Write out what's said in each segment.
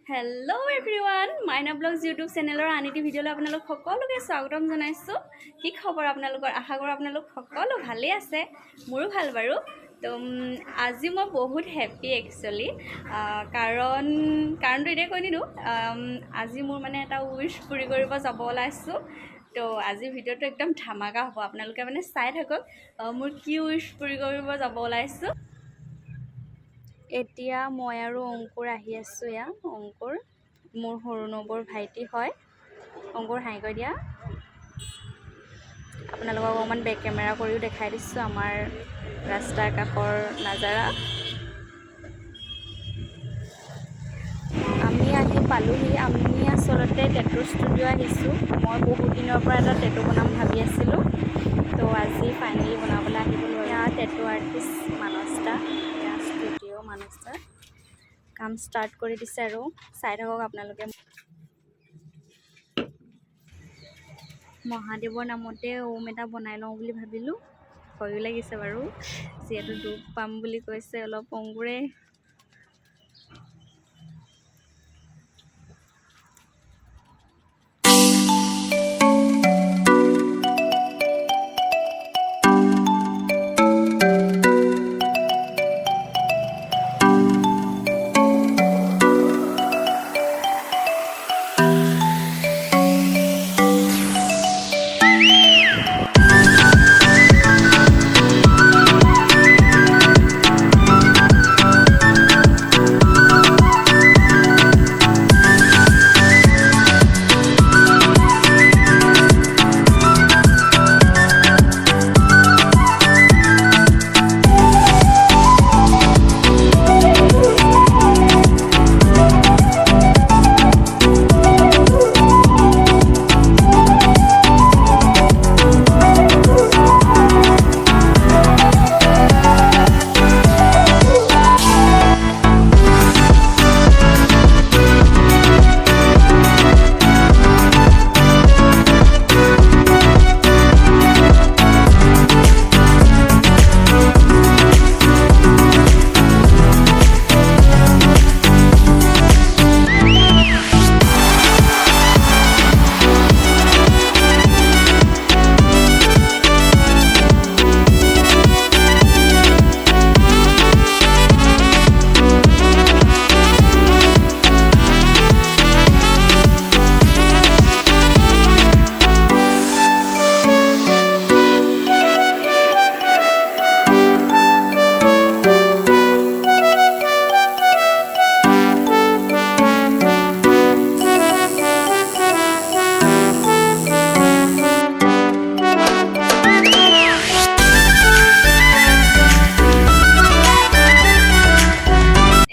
Hello' everyone মাইনা blogs YouTube চেনেলৰ আন এটি ভিডিঅ'লৈ আপোনালোক সকলোকে স্বাগতম জনাইছোঁ। কি খবৰ আপোনালোকৰ? আশা কৰোঁ আপোনালোক সকলো ভালেই আছে। মোৰো ভাল বাৰু। তো আজি মই বহুত হেপ্পী একচুৱেলি, কাৰণটো এতিয়া কৈ নিদিওঁ। আজি মোৰ মানে এটা উইচ পুৰি কৰিব যাব ওলাইছোঁ। তো আজি ভিডিঅ'টো একদম ধামাকা হ'ব, আপোনালোকে মানে চাই থাকক মোৰ কি উইচ পুৰি কৰিব যাব ওলাইছোঁ। এতিয়া মই আৰু অংকুৰ আহি আছোঁ। অংকুৰ মোৰ সৰু নবৌৰ ভাইটি হয়। অংকুৰ হাই কৈ দিয়া। আপোনালোকক অকণমান বেক কেমেৰা কৰিও দেখাই দিছোঁ আমাৰ ৰাস্তাৰ কাষৰ নাজাৰা। আমি আহি পালোহি। আমি আচলতে টেটু ষ্টুডিঅ' আহিছোঁ। মই বহুত দিনৰ পৰা এটা টেটু বনাম ভাবি আছিলোঁ। তো আজি ফাইনেলি বনাবলৈ আহি গ'লোঁ। এয়া টেটু আৰ্টিষ্ট মানস্তা, এয়া ষ্টুডিঅ' মানস্তা কাম ষ্টাৰ্ট কৰি দিছে আৰু চাই থাকক আপোনালোকে। মহাদেৱৰ নামতে ওম এটা বনাই লওঁ বুলি ভাবিলোঁ। ভয়ো লাগিছে বাৰু, যিহেতু দুখ পাম বুলি কৈছে অলপ অংকুৰে।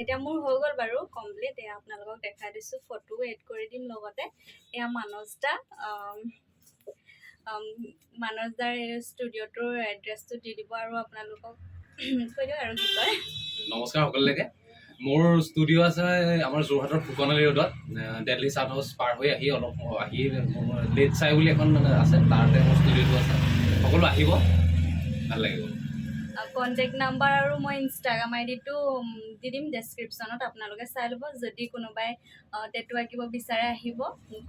এতিয়া মোৰ হৈ গ'ল বাৰু কমপ্লিট। এয়া আপোনালোকক দেখাই দিছোঁ, ফটো এড কৰি দিম লগতে। এয়া মানসদা, মানসদাৰ এই ষ্টুডিঅ'টোৰ এড্ৰেছটো দি দিব আৰু আপোনালোকক কৈ দিওঁ আৰু কি কয়। নমস্কাৰ সকলোকে। মোৰ ষ্টুডিঅ' আছে আমাৰ যোৰহাটৰ ফুকনালী ৰোডত, দেলহি চাট হাউচ পাৰ হৈ আহি অলপ লেট চাই বুলি এখন আছে, তাতে মোৰ ষ্টুডিঅ'টো আছে। সকলো আহিব, ভাল লাগিব। কণ্টেক্ট নাম্বাৰ আৰু মই ইনষ্টাগ্ৰাম আইডিটো দি দিম ডেছক্ৰিপশ্যনত, আপোনালোকে চাই ল'ব। যদি কোনোবাই টেটু আঁকিব বিচাৰে আহিব,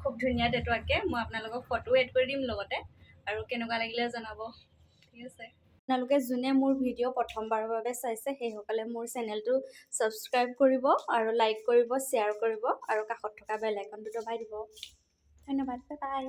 খুব ধুনীয়া টেটু আঁকে। মই আপোনালোকক ফটো এড কৰি দিম লগতে, আৰু কেনেকুৱা লাগিলে জনাব। ঠিক আছে, আপোনালোকে যোনে মোৰ ভিডিঅ' প্ৰথমবাৰৰ বাবে চাইছে সেইসকলে মোৰ চেনেলটো ছাবস্ক্ৰাইব কৰিব আৰু লাইক কৰিব, শ্বেয়াৰ কৰিব আৰু কাষত থকা বেল আইকনটো দবাই দিব। ধন্যবাদ, বাই বাই।